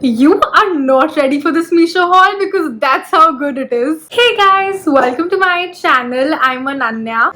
You are not ready for this Meesho haul because that's how good it is. Hey guys, welcome to my channel. I'm Ananya.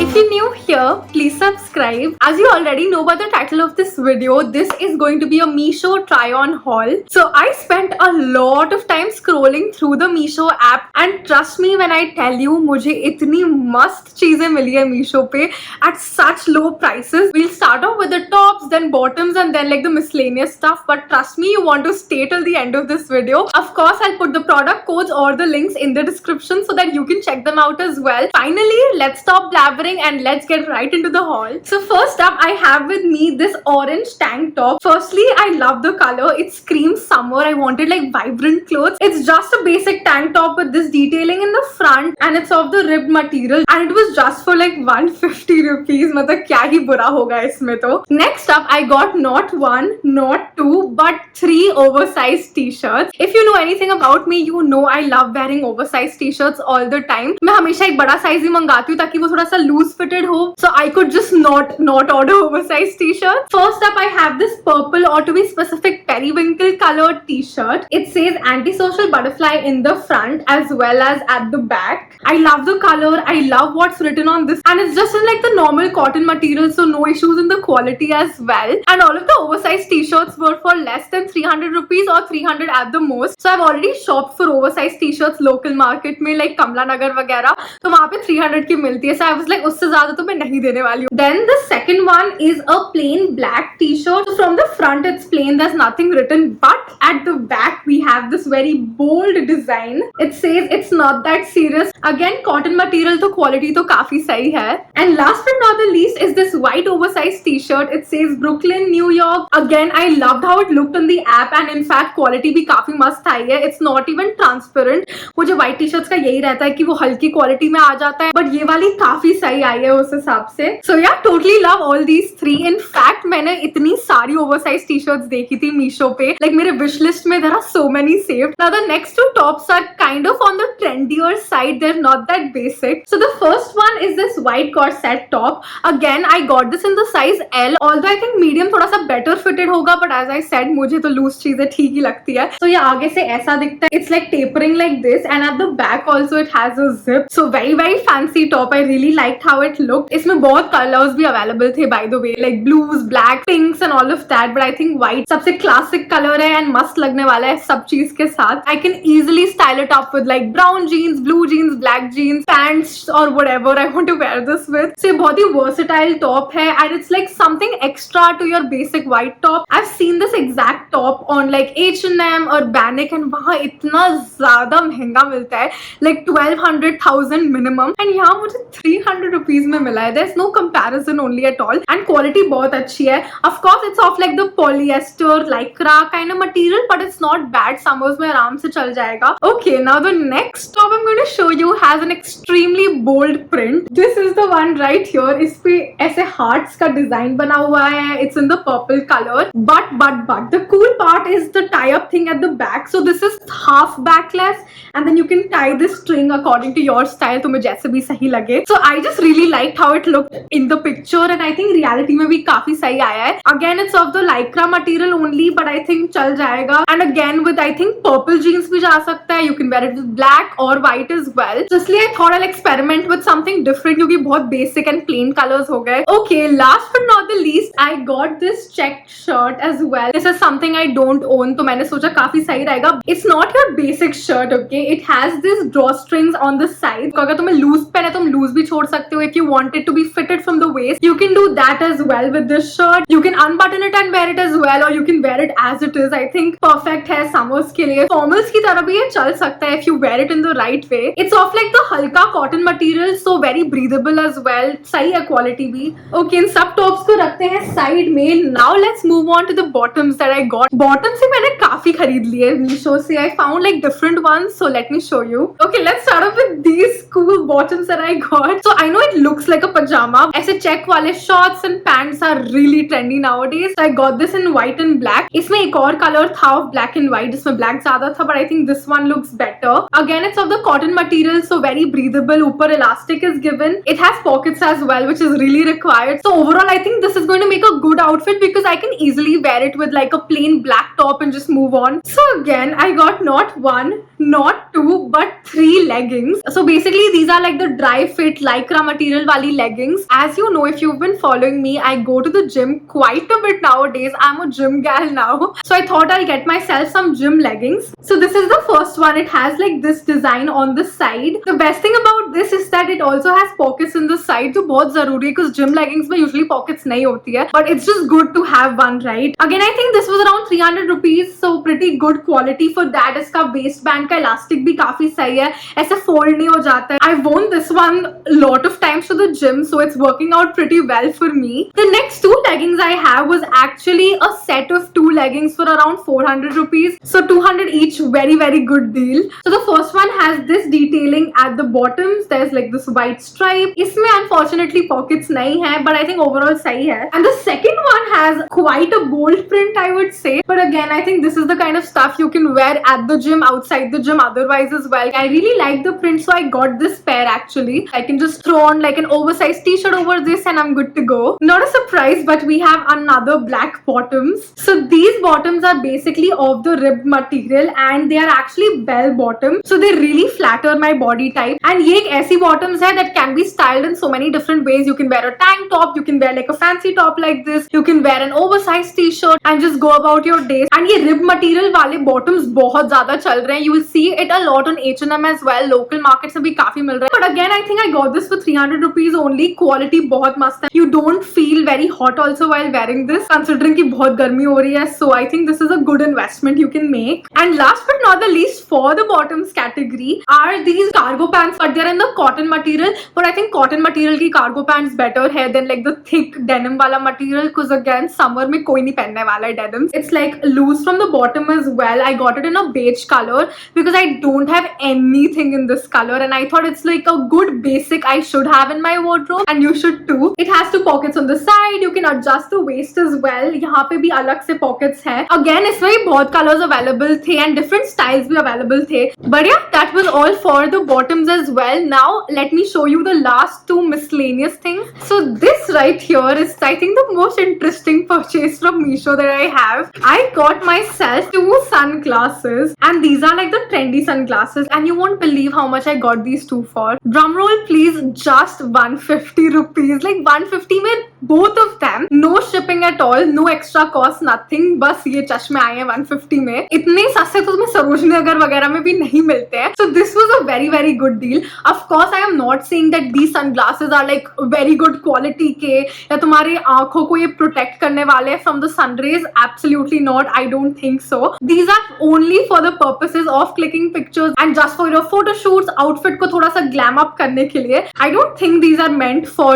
If you're new here, please subscribe. As you already know by the title of this video, this is going to be a Meesho try-on haul. So I spent a lot of time scrolling through the Meesho app and trust me when I tell you, मुझे इतनी मस्त चीजें मिली है Meesho पे at such low prices. We'll start off with the tops, then bottoms and then like the miscellaneous stuff. But trust me, you want to stay till the end of this video. Of course, I'll put the product codes or the links in the description so that you can check them out as well. Finally, let's stop blabbering and let's get right into the haul. So first up, I have with me this orange tank top. Firstly, I love the color. It screams summer. I wanted like vibrant clothes. It's just a basic tank top with this detailing in the front and it's of the ribbed material and it was just for like 150 rupees. मतलब क्या ही बुरा होगा इसमें तो. Next up, I got not one, not two, but 3 oversized t-shirts. If you know anything about me, you know I love wearing oversized t-shirts all the time. मैं हमेशा एक बड़ा size ही मंगाती हूँ ताकि वो थोड़ा सा loose fitted हो. So I could just not order oversized t-shirts. First up, I have this purple or to be specific periwinkle colored t-shirt. It says antisocial butterfly in the front as well as at the back. I love the color. I love what's written on this and it's just in like the normal cotton material, so no issues in the quality as well. And all of the oversized t-shirts were for less than 300 rupees or 300 at the most. So I've already shopped for oversized t-shirts local market में like Kamla Nagar वगैरह, तो वहाँ पे 300 की मिलती है. So I was like उससे ज़्यादा तो मैं नहीं देने वाली हूँ. Then the second one is a plain black t-shirt. So from the front it's plain, there's nothing written, but at the back we have this very bold design. It says it's not that serious. Again cotton material, तो quality तो काफी सही है. And last but not the least is this white oversized t-shirt. It says Brooklyn, New York. Again I loved how it looked on the app and in fact quality भी काफी मस्त आई है. It's not even transparent. मुझे white t-shirts का यही रहता है कि वो हल्की quality में आ जाता है, but ये वाली काफी सही आई है उस हिसाब से. So yeah, totally love all these three. In fact मैंने इतनी सारी oversized t-shirts देखी थी Meesho पे. Like मेरे wish list में there are so many saved. Now the next two tops are kind of on the trendier side. They're not that basic. So the first one is this white corset top. Again I got this in the size L. Although I think medium थोड़ा सा better fitted होगा, but as I said मुझे तो loose चीजें ठीक ही लगती है. So ये आगे से ऐसा दिखता है. It's like tapering like this and at the back also it has a zip. So very fancy top. I really liked how it looked. इसमें बहुत colors भी available थे by the way, like blues, black, pinks and all of that. But I think white सबसे classic color है and मस्त लगने वाला है सब चीज के साथ. I can easily style it up with like brown jeans, blue jeans, black jeans, pants or whatever I want to wear this with. So ये बहुत ही versatile top है and it's like something extra to your basic white top. I've seen this exact top on like H&M or Bannick and वहाँ इतना ज़्यादा महंगा मिलता है, like 1200,000 minimum and यहाँ मुझे 300 rupees में मिला है. There's no comparison only at all and quality बहुत अच्छी है. Of course it's of like the polyester lycra kind of material but it's not bad. Summers में आराम से चल जाएगा. Okay, now the next top I'm going to show you has an extremely bold print. This is the one right here. इस पे ऐसे hearts का design बना हुआ है. It's in the purple color. But the cool part is the tie-up thing at the back. So this is half backless and then you can tie this string according to your style. तुम्हें जैसे भी सही लगे. So I just really liked how it looked in the picture and I think reality में भी काफी सही आया है. Again it's of the lycra material only but I think चल जाएगा. And again with I think purple jeans भी जा सकता है. You can wear it with black or white as well. So इसलिए I thought I'll experiment with something different क्योंकि बहुत basic and plain colors हो गए. Okay, last but not the least I got this checked shirt as well. This is something I don't own तो मैंने सोचा काफी सही रहेगा. It's not your basic shirt, okay? It has this drawstrings on the side. अगर तुम्हें loose पहने तुम loose भी छोड़ सकते हो. If you want it to be fitted from the waist, you can do that as well with this shirt. You can unbutton it and wear it as well, or you can wear it as it is. I think perfect है summers के लिए. Formals की तरह भी ये चल सकता है if you wear it in the right way. It's of like the हल्का cotton material, so very breathable as well. सही है quality भी. Okay, इन सब tops को रखते हैं side में. Now let's move on to the bottoms that I got. Bottoms से मैंने काफी खरीद लिए Meesho से. I found like different ones, so let me show you. Okay, let's start off with these cool bottoms that I got. So I know know it looks like a pajama. ऐसे check वाले shorts and pants are really trendy nowadays. So I got this in white and black. इसमें एक और color था of black and white जिसमें black ज़्यादा था, but I think this one looks better. Again, it's of the cotton material, so very breathable. ऊपर elastic is given. It has pockets as well, which is really required. So overall, I think this is going to make a good outfit because I can easily wear it with like a plain black top and just move on. So again, I got not one, not two, but 3 leggings. So basically, these are like the dry fit lycra material wali leggings. As you know, if you've been following me, I go to the gym quite a bit nowadays. I'm a gym gal now. So I thought I'll get myself some gym leggings. So this is the first one. It has like this design on the side. The best thing about this is that it also has pockets in the side, जो बहुत जरूरी है because gym leggings में usually pockets नहीं होती है, but it's just good to have one, right? Again, I think this was around 300 rupees, so pretty good quality for that. इसका waistband का elastic भी काफी सही है, ऐसे fold नहीं हो जाता है. I've worn this one lot of times to the gym, so it's working out pretty well for me. The next 2 leggings I have was actually a set of 2 leggings for around 400 rupees, so 200 each. Very good deal. So the first one has this detailing at the bottoms. There's like this white stripe. इसमें unfortunately pockets नहीं है, but I think overall सही है. And the second one has quite a bold print, I would say. But again, I think this is the kind of stuff you can wear at the gym, outside the gym, otherwise as well. I really like the print, so I got this pair actually. I can just throw on like an oversized t-shirt over this and I'm good to go. Not a surprise, but we have another black bottoms. So these bottoms are basically of the ribbed material and they are actually bell bottom. So they really flatter my body type. And ये एक ऐसी bottoms है that can be styled in so many different ways. You can wear a tank top, you can wear like a fancy top like this, you can wear an oversized t-shirt and just go about your days. And ये rib material वाले bottoms बहुत ज़्यादा चल रहे हैं. You will see it a lot on H&M as well. Local markets में भी काफी मिल रहा है. But again, I think I got this for 300 rupees only. Quality बहुत मस्त है. You don't feel very hot also while wearing this, considering कि बहुत गर्मी हो रही है. So I think this is a good investment you can make. And last but not the least, for the bottoms category are these cargo pants, but they're in the cotton material. But I think cotton material की cargo pants better है than like the thick denim वाला material, because again summer में कोई नहीं पहनने वाला है denims. It's like loose from the bottom as well. I got it in a beige color because I don't have anything in this color and I thought it's like a good basic I should have in my wardrobe and you should too. It has 2 pockets on the side. You can adjust the waist as well. यहाँ पे भी अलग से pockets हैं. Again, इसमें भी बहुत colors available थे and different styles भी available थे. But yeah, that was all for the bottoms as well. Now let me show you the last 2 miscellaneous things. So this right here is I think the most interesting purchase from Meesho that I have. I got myself 2 sunglasses and these are like the trendy sunglasses and you won't believe how much I got these 2 for. Drum roll please, just 150 rupees. Like 150 में both of them. No shipping at all, no extra cost, nothing. बस ये चश्मे आए हैं 150 में. इतने सस्ते तो तुम्हें सरोजनी नगर वगैरह में भी नहीं मिलते हैं. So this was a very good deal. Of course, I am not saying that these sunglasses are like very good quality के या तुम्हारी आंखों को ये protect करने वाले हैं from the sun rays. Absolutely not. I don't think so. These are only for the purposes of clicking pictures and just for your photo shoots. Outfit को थोड़ा सा glam up करने के लिए. I don't think these are meant for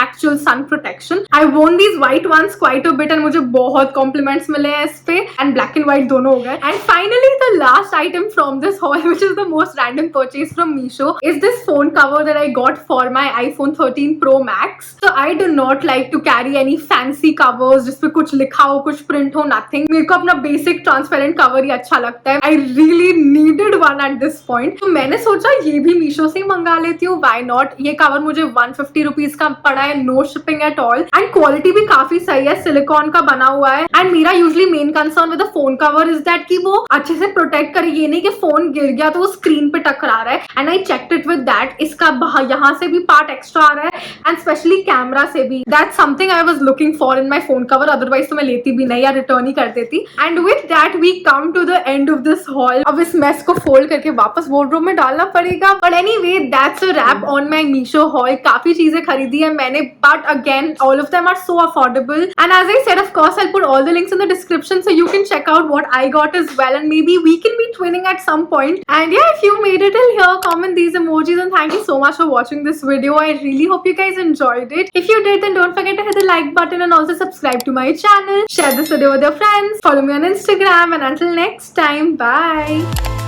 actual sun protection. I worn these white ones quite a bit and मुझे बहुत compliments मिले हैं इस पे and black and white दोनों हो गए. And finally, the last item from this haul, which is the most random purchase from Meesho, is this phone cover that I got for my iPhone 13 Pro Max. So I do not like to carry any fancy covers जिसपे कुछ लिखा हो, कुछ print हो, nothing. मेरे को अपना basic transparent cover ही अच्छा लगता है. I really needed one at this point. तो मैंने सोचा ये भी Meesho से ही मंगा लेती हूँ. Why not? ये cover मुझे 150 rupees का पड़ा है, no shipping at all. And quality भी काफी सही है, silicone का बना हुआ है. And मेरा usually main concern with the phone cover is that कि वो अच्छे से protect करे, ये नहीं कि phone गिर गया तो वो screen पे टकरा रहा है. And I checked it with that. इसका यहाँ से भी part extra आ रहा है and especially camera से भी. That's something I was looking for in my phone cover. Otherwise तो मैं लेती भी नहीं या return ही कर देती. And with that we come to the end of this haul. अब इस mess को fold करके वापस wardrobe में डालना पड़ेगा. But anyway, that's a wrap on my Meesho haul. काफी चीजें खरीदी है मैंने, but again all of them are so affordable. And as I said, of course I'll put all the links in the description so you can check out what I got as well, and maybe we can be twinning at some point. And yeah, if you made it till here, comment these emojis, and thank you so much for watching this video. I really hope you guys enjoyed it. If you did, then don't forget to hit the like button and also subscribe to my channel. Share this video with your friends. Follow me on Instagram, and until next time, bye.